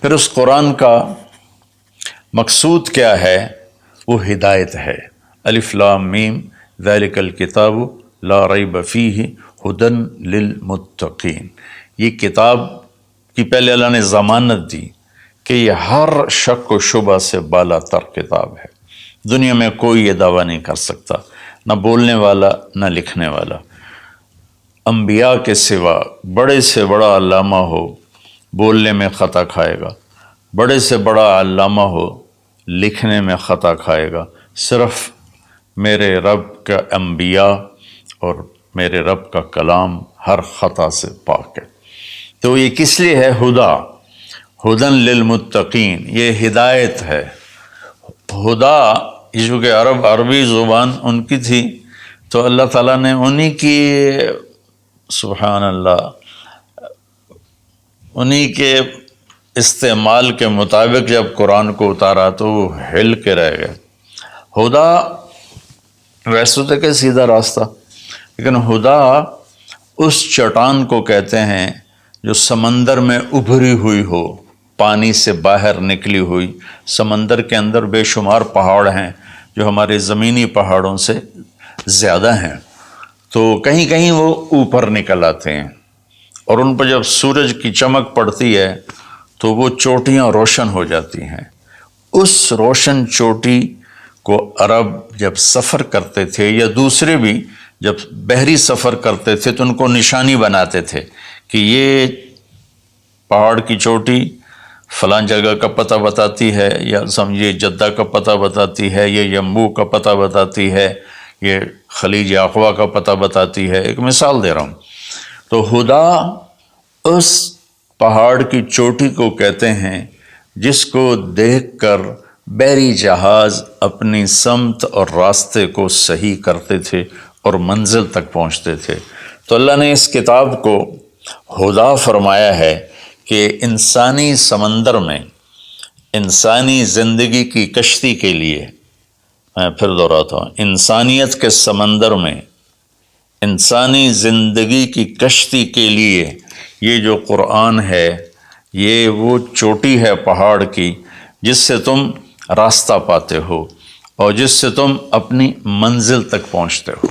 پھر اس قرآن کا مقصود کیا ہے؟ وہ ہدایت ہے۔ الف لام میم ذالک الکتاب لا ریب فیہ ھدی للمتقین، یہ کتاب کی پہلے اللہ نے ضمانت دی کہ یہ ہر شک و شبہ سے بالا تر کتاب ہے۔ دنیا میں کوئی یہ دعویٰ نہیں کر سکتا، نہ بولنے والا نہ لکھنے والا۔ انبیاء کے سوا بڑے سے بڑا علامہ ہو بولنے میں خطا کھائے گا، بڑے سے بڑا علامہ ہو لکھنے میں خطا کھائے گا، صرف میرے رب کا انبیاء اور میرے رب کا کلام ہر خطا سے پاک ہے۔ تو یہ کس لیے ہے؟ ھدی للمتقین، یہ ہدایت ہے۔ ہدا یہ چونکہ عربی زبان ان کی تھی، تو اللہ تعالیٰ نے انہی کی سبحان اللہ انہی کے استعمال کے مطابق جب قرآن کو اتارا تو وہ ہل کے رہ گئے۔ ہدا ویسے تو کہ سیدھا راستہ، لیکن ہدا اس چٹان کو کہتے ہیں جو سمندر میں ابھری ہوئی ہو، پانی سے باہر نکلی ہوئی۔ سمندر کے اندر بے شمار پہاڑ ہیں جو ہمارے زمینی پہاڑوں سے زیادہ ہیں، تو کہیں کہیں وہ اوپر نکل آتے ہیں، اور ان پر جب سورج کی چمک پڑتی ہے تو وہ چوٹیاں روشن ہو جاتی ہیں۔ اس روشن چوٹی کو عرب جب سفر کرتے تھے یا دوسرے بھی جب بحری سفر کرتے تھے تو ان کو نشانی بناتے تھے کہ یہ پہاڑ کی چوٹی فلاں جگہ کا پتہ بتاتی ہے، یا سمجھیے جدہ کا پتہ بتاتی ہے، یہ یمبو کا پتہ بتاتی ہے، یہ خلیج عقبہ کا پتہ بتاتی ہے۔ ایک مثال دے رہا ہوں۔ تو ہدا اس پہاڑ کی چوٹی کو کہتے ہیں جس کو دیکھ کر بحری جہاز اپنی سمت اور راستے کو صحیح کرتے تھے اور منزل تک پہنچتے تھے۔ تو اللہ نے اس کتاب کو ہدا فرمایا ہے کہ انسانی سمندر میں، انسانی زندگی کی کشتی کے لیے، میں پھر دہراتا ہوں، انسانیت کے سمندر میں انسانی زندگی کی کشتی کے لیے یہ جو قرآن ہے، یہ وہ چوٹی ہے پہاڑ کی جس سے تم راستہ پاتے ہو اور جس سے تم اپنی منزل تک پہنچتے ہو۔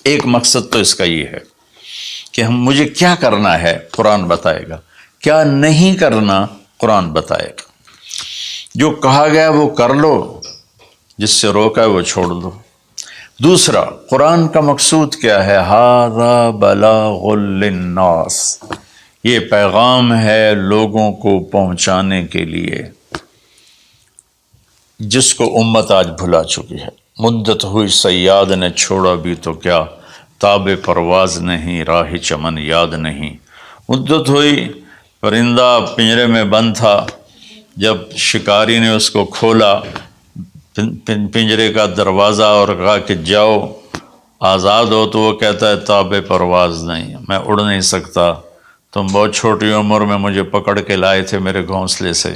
ایک مقصد تو اس کا یہ ہے کہ مجھے کیا کرنا ہے قرآن بتائے گا، کیا نہیں کرنا قرآن بتائے گا۔ جو کہا گیا وہ کر لو، جس سے روکا ہے وہ چھوڑ دو۔ دوسرا، قرآن کا مقصود کیا ہے؟ ھذا بلاغ للناس، یہ پیغام ہے لوگوں کو پہنچانے کے لیے، جس کو امت آج بھلا چکی ہے۔ مدت ہوئی صیاد نے چھوڑا بھی تو کیا، تاب پرواز نہیں راہ چمن یاد نہیں۔ مدت ہوئی، پرندہ پنجرے میں بند تھا، جب شکاری نے اس کو کھولا پنجرے کا دروازہ اور کہا کہ جاؤ آزاد ہو، تو وہ کہتا ہے تاب پرواز نہیں، میں اڑ نہیں سکتا، تم بہت چھوٹی عمر میں مجھے پکڑ کے لائے تھے میرے گھونسلے سے،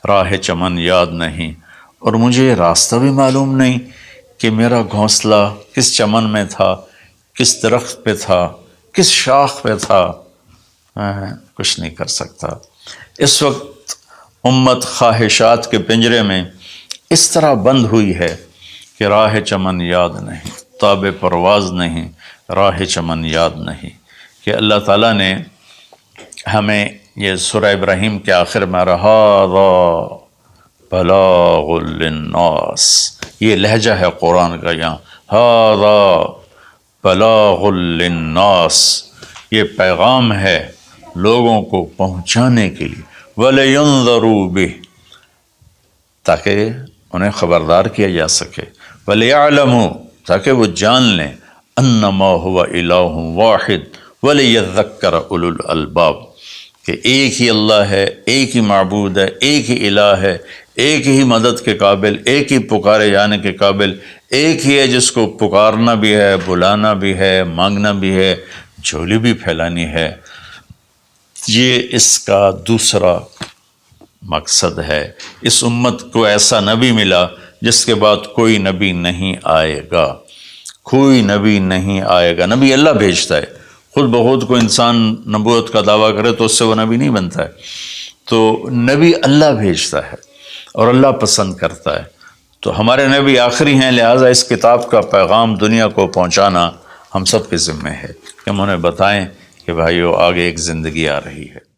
راہ چمن یاد نہیں، اور مجھے راستہ بھی معلوم نہیں کہ میرا گھونسلہ کس چمن میں تھا، کس درخت پہ تھا، کس شاخ پہ تھا، میں کچھ نہیں کر سکتا۔ اس وقت امت خواہشات کے پنجرے میں اس طرح بند ہوئی ہے کہ راہ چمن یاد نہیں، تاب پرواز نہیں، راہ چمن یاد نہیں، کہ اللہ تعالیٰ نے ہمیں یہ سورہ ابراہیم کے آخر میں ھذا بلاغ للناس، یہ لہجہ ہے قرآن کا یہاں، ھذا بلاغ للناس، یہ پیغام ہے لوگوں کو پہنچانے کے لیے، وَلِيُنذَرُوا بِهِ، تاکہ انہیں خبردار کیا جا سکے، وَلِيَعْلَمُوا، تاکہ وہ جان لیں، أَنَّمَا هُوَ إِلَٰهٌ وَاحِدٌ وَلِيَذَّكَّرَ أُولُو الْأَلْبَابِ، کہ ایک ہی اللہ ہے، ایک ہی معبود ہے، ایک ہی الہ ہے، ایک ہی مدد کے قابل، ایک ہی پکارے جانے کے قابل، ایک ہی ہے جس کو پکارنا بھی ہے، بلانا بھی ہے، مانگنا بھی ہے، جھولی بھی پھیلانی ہے۔ یہ اس کا دوسرا مقصد ہے۔ اس امت کو ایسا نبی ملا جس کے بعد کوئی نبی نہیں آئے گا، کوئی نبی نہیں آئے گا۔ نبی اللہ بھیجتا ہے، خود بخود کو انسان نبوت کا دعویٰ کرے تو اس سے وہ نبی نہیں بنتا ہے۔ تو نبی اللہ بھیجتا ہے اور اللہ پسند کرتا ہے، تو ہمارے نبی آخری ہیں، لہٰذا اس کتاب کا پیغام دنیا کو پہنچانا ہم سب کے ذمہ ہے کہ ہم انہیں بتائیں کہ بھائیو آگے ایک زندگی آ رہی ہے۔